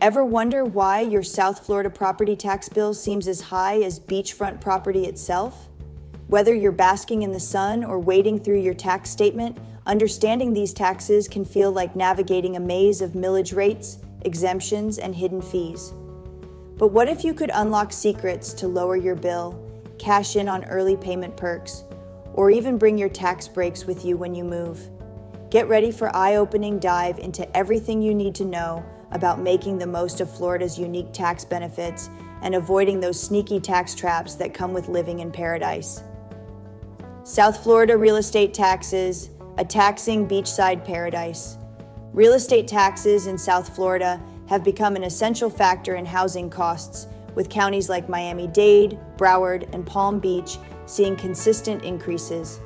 Ever wonder why your South Florida property tax bill seems as high as beachfront property itself? Whether you're basking in the sun or wading through your tax statement, understanding these taxes can feel like navigating a maze of millage rates, exemptions, and hidden fees. But what if you could unlock secrets to lower your bill, cash in on early payment perks, or even bring your tax breaks with you when you move? Get ready for an eye-opening dive into everything you need to know about making the most of Florida's unique tax benefits and avoiding those sneaky tax traps that come with living in paradise. South Florida real estate taxes, a taxing beachside paradise. Real estate taxes in South Florida have become an essential factor in housing costs, with counties like Miami-Dade, Broward, and Palm Beach seeing consistent increases.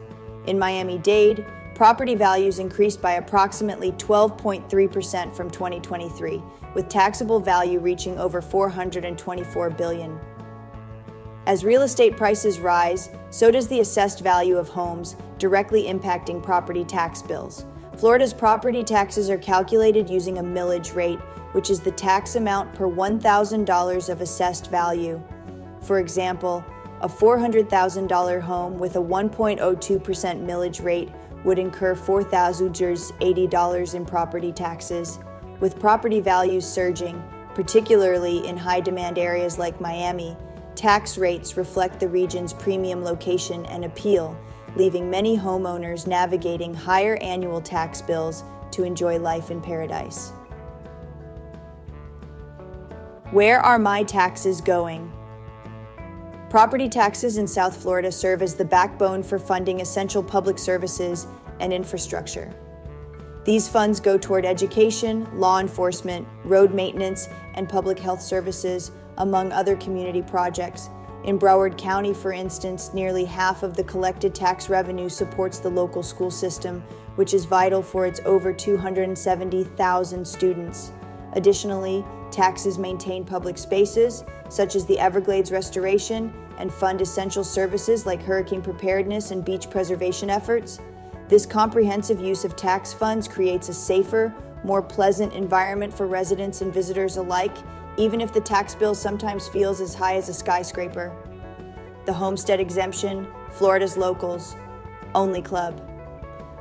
In Miami-Dade, property values increased by approximately 12.3% from 2023, with taxable value reaching over $424 billion. As real estate prices rise, so does the assessed value of homes, directly impacting property tax bills. Florida's property taxes are calculated using a millage rate, which is the tax amount per $1,000 of assessed value. For example, a $400,000 home with a 1.02% millage rate would incur $4,080 in property taxes. With property values surging, particularly in high-demand areas like Miami, tax rates reflect the region's premium location and appeal, leaving many homeowners navigating higher annual tax bills to enjoy life in paradise. Where are my taxes going? Property taxes in South Florida serve as the backbone for funding essential public services and infrastructure. These funds go toward education, law enforcement, road maintenance, and public health services, among other community projects. In Broward County, for instance, nearly half of the collected tax revenue supports the local school system, which is vital for its over 270,000 students. Additionally, taxes maintain public spaces, such as the Everglades restoration, and fund essential services like hurricane preparedness and beach preservation efforts. This comprehensive use of tax funds creates a safer, more pleasant environment for residents and visitors alike, even if the tax bill sometimes feels as high as a skyscraper. The Homestead Exemption, Florida's locals, only club.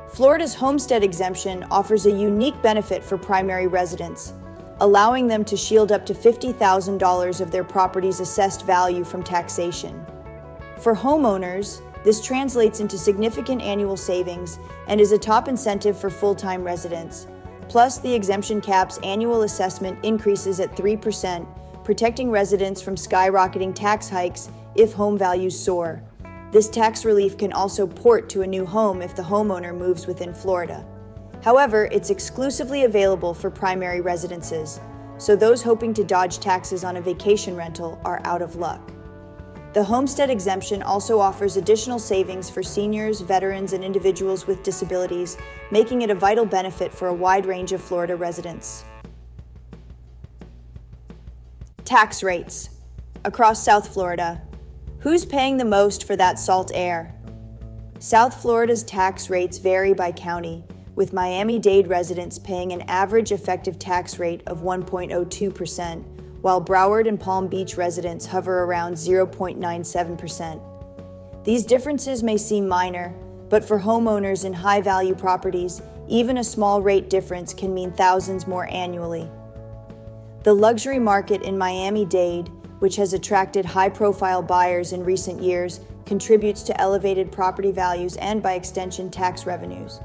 Florida's Homestead Exemption offers a unique benefit for primary residents, allowing them to shield up to $50,000 of their property's assessed value from taxation. For homeowners, this translates into significant annual savings and is a top incentive for full-time residents. Plus, the exemption cap's annual assessment increases at 3%, protecting residents from skyrocketing tax hikes if home values soar. This tax relief can also port to a new home if the homeowner moves within Florida. However, it's exclusively available for primary residences, so those hoping to dodge taxes on a vacation rental are out of luck. The Homestead Exemption also offers additional savings for seniors, veterans, and individuals with disabilities, making it a vital benefit for a wide range of Florida residents. Tax rates. Across South Florida, who's paying the most for that salt air? South Florida's tax rates vary by county, with Miami-Dade residents paying an average effective tax rate of 1.02%, while Broward and Palm Beach residents hover around 0.97%. These differences may seem minor, but for homeowners in high-value properties, even a small rate difference can mean thousands more annually. The luxury market in Miami-Dade, which has attracted high-profile buyers in recent years, contributes to elevated property values and, by extension, tax revenues.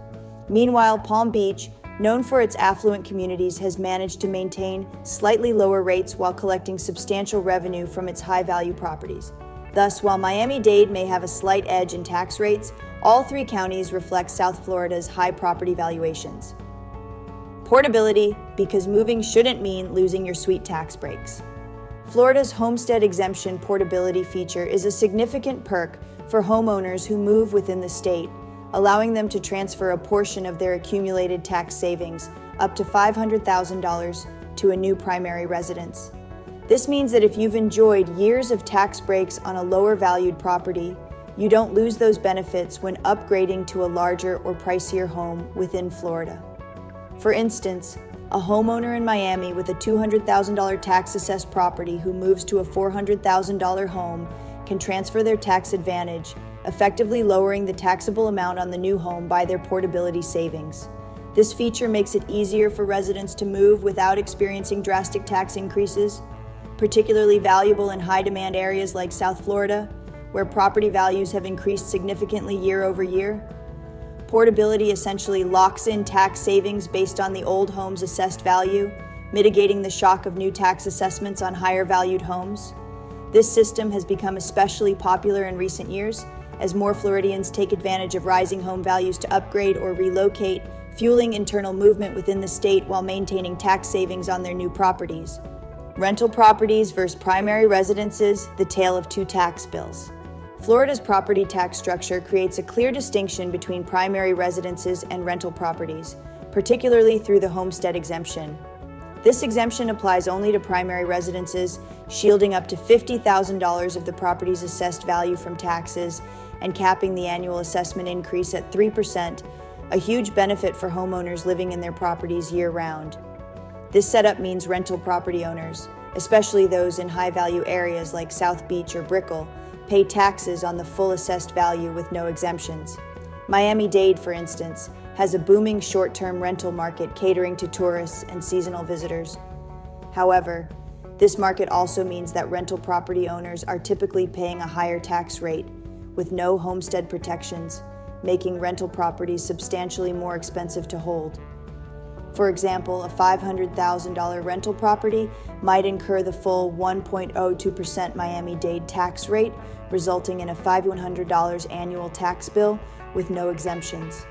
Meanwhile, Palm Beach, known for its affluent communities, has managed to maintain slightly lower rates while collecting substantial revenue from its high-value properties. Thus, while Miami-Dade may have a slight edge in tax rates, all three counties reflect South Florida's high property valuations. Portability, because moving shouldn't mean losing your sweet tax breaks. Florida's Homestead Exemption portability feature is a significant perk for homeowners who move within the state, allowing them to transfer a portion of their accumulated tax savings, up to $500,000, to a new primary residence. This means that if you've enjoyed years of tax breaks on a lower valued property, you don't lose those benefits when upgrading to a larger or pricier home within Florida. For instance, A homeowner in Miami with a $200,000 tax-assessed property who moves to a $400,000 home can transfer their tax advantage, effectively lowering the taxable amount on the new home by their portability savings. This feature makes it easier for residents to move without experiencing drastic tax increases, particularly valuable in high-demand areas like South Florida, where property values have increased significantly year over year. Portability essentially locks in tax savings based on the old home's assessed value, mitigating the shock of new tax assessments on higher valued homes. This system has become especially popular in recent years as more Floridians take advantage of rising home values to upgrade or relocate, fueling internal movement within the state while maintaining tax savings on their new properties. Rental properties versus primary residences, the tale of two tax bills. Florida's property tax structure creates a clear distinction between primary residences and rental properties, particularly through the Homestead Exemption. This exemption applies only to primary residences, shielding up to $50,000 of the property's assessed value from taxes and capping the annual assessment increase at 3%, a huge benefit for homeowners living in their properties year-round. This setup means rental property owners, especially those in high-value areas like South Beach or Brickell, pay taxes on the full assessed value with no exemptions. Miami-Dade, for instance, has a booming short-term rental market catering to tourists and seasonal visitors. However, this market also means that rental property owners are typically paying a higher tax rate with no homestead protections, making rental properties substantially more expensive to hold. For example, a $500,000 rental property might incur the full 1.02% Miami-Dade tax rate, resulting in a $5,100 annual tax bill with no exemptions.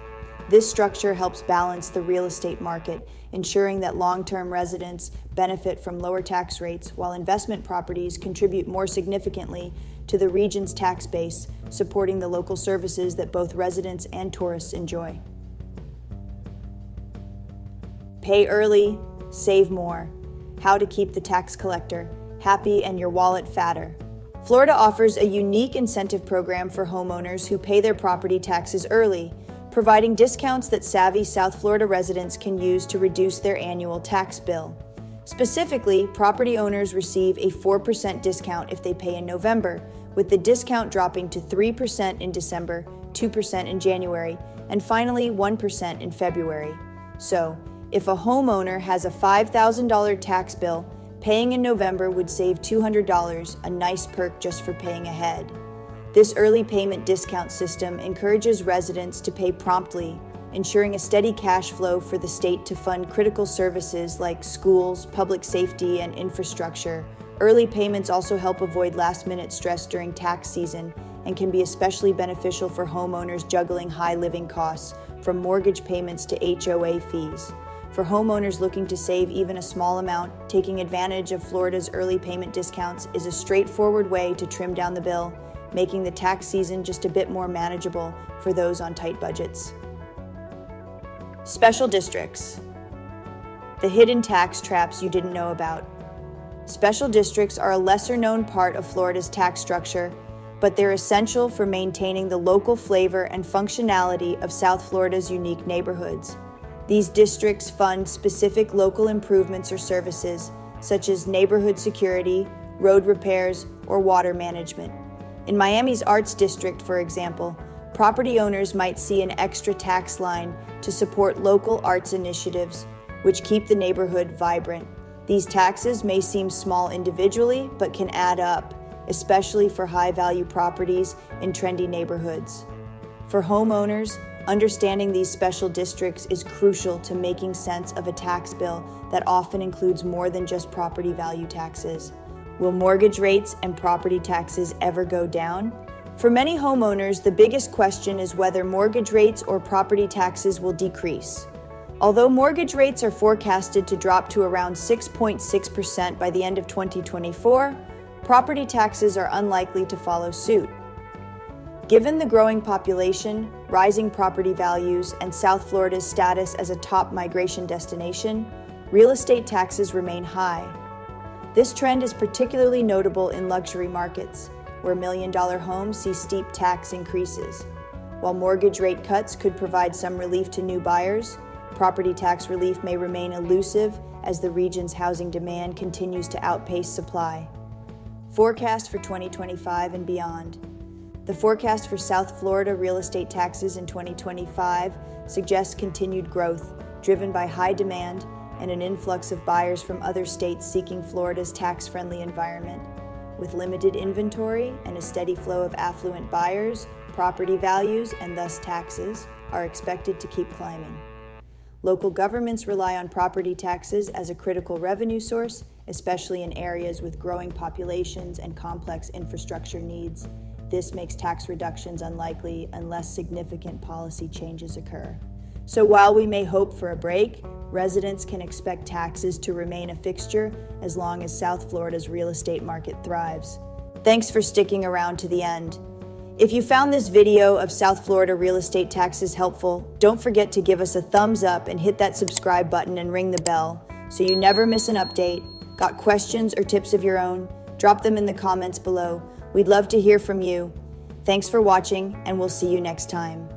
This structure helps balance the real estate market, ensuring that long-term residents benefit from lower tax rates while investment properties contribute more significantly to the region's tax base, supporting the local services that both residents and tourists enjoy. Pay early, save more. How to keep the tax collector happy and your wallet fatter. Florida offers a unique incentive program for homeowners who pay their property taxes early, providing discounts that savvy South Florida residents can use to reduce their annual tax bill. Specifically, property owners receive a 4% discount if they pay in November, with the discount dropping to 3% in December, 2% in January, and finally 1% in February. So, if a homeowner has a $5,000 tax bill, paying in November would save $200, a nice perk just for paying ahead. This early payment discount system encourages residents to pay promptly, ensuring a steady cash flow for the state to fund critical services like schools, public safety, and infrastructure. Early payments also help avoid last-minute stress during tax season and can be especially beneficial for homeowners juggling high living costs, from mortgage payments to HOA fees. For homeowners looking to save even a small amount, taking advantage of Florida's early payment discounts is a straightforward way to trim down the bill, making the tax season just a bit more manageable for those on tight budgets. Special districts. The hidden tax traps you didn't know about. Special districts are a lesser-known part of Florida's tax structure, but they're essential for maintaining the local flavor and functionality of South Florida's unique neighborhoods. These districts fund specific local improvements or services, such as neighborhood security, road repairs, or water management. In Miami's Arts District, for example, property owners might see an extra tax line to support local arts initiatives, which keep the neighborhood vibrant. These taxes may seem small individually, but can add up, especially for high-value properties in trendy neighborhoods. For homeowners, understanding these special districts is crucial to making sense of a tax bill that often includes more than just property value taxes. Will mortgage rates and property taxes ever go down? For many homeowners, the biggest question is whether mortgage rates or property taxes will decrease. Although mortgage rates are forecasted to drop to around 6.6% by the end of 2024, property taxes are unlikely to follow suit. Given the growing population, rising property values, and South Florida's status as a top migration destination, real estate taxes remain high. This trend is particularly notable in luxury markets, where million-dollar homes see steep tax increases. While mortgage rate cuts could provide some relief to new buyers, property tax relief may remain elusive as the region's housing demand continues to outpace supply. Forecast for 2025 and beyond. The forecast for South Florida real estate taxes in 2025 suggests continued growth, driven by high demand and an influx of buyers from other states seeking Florida's tax-friendly environment. With limited inventory and a steady flow of affluent buyers, property values, and thus taxes, are expected to keep climbing. Local governments rely on property taxes as a critical revenue source, especially in areas with growing populations and complex infrastructure needs. This makes tax reductions unlikely unless significant policy changes occur. So while we may hope for a break, residents can expect taxes to remain a fixture as long as South Florida's real estate market thrives. Thanks for sticking around to the end. If you found this video of South Florida real estate taxes helpful, don't forget to give us a thumbs up and hit that subscribe button and ring the bell so you never miss an update. Got questions or tips of your own? Drop them in the comments below. We'd love to hear from you. Thanks for watching, and we'll see you next time.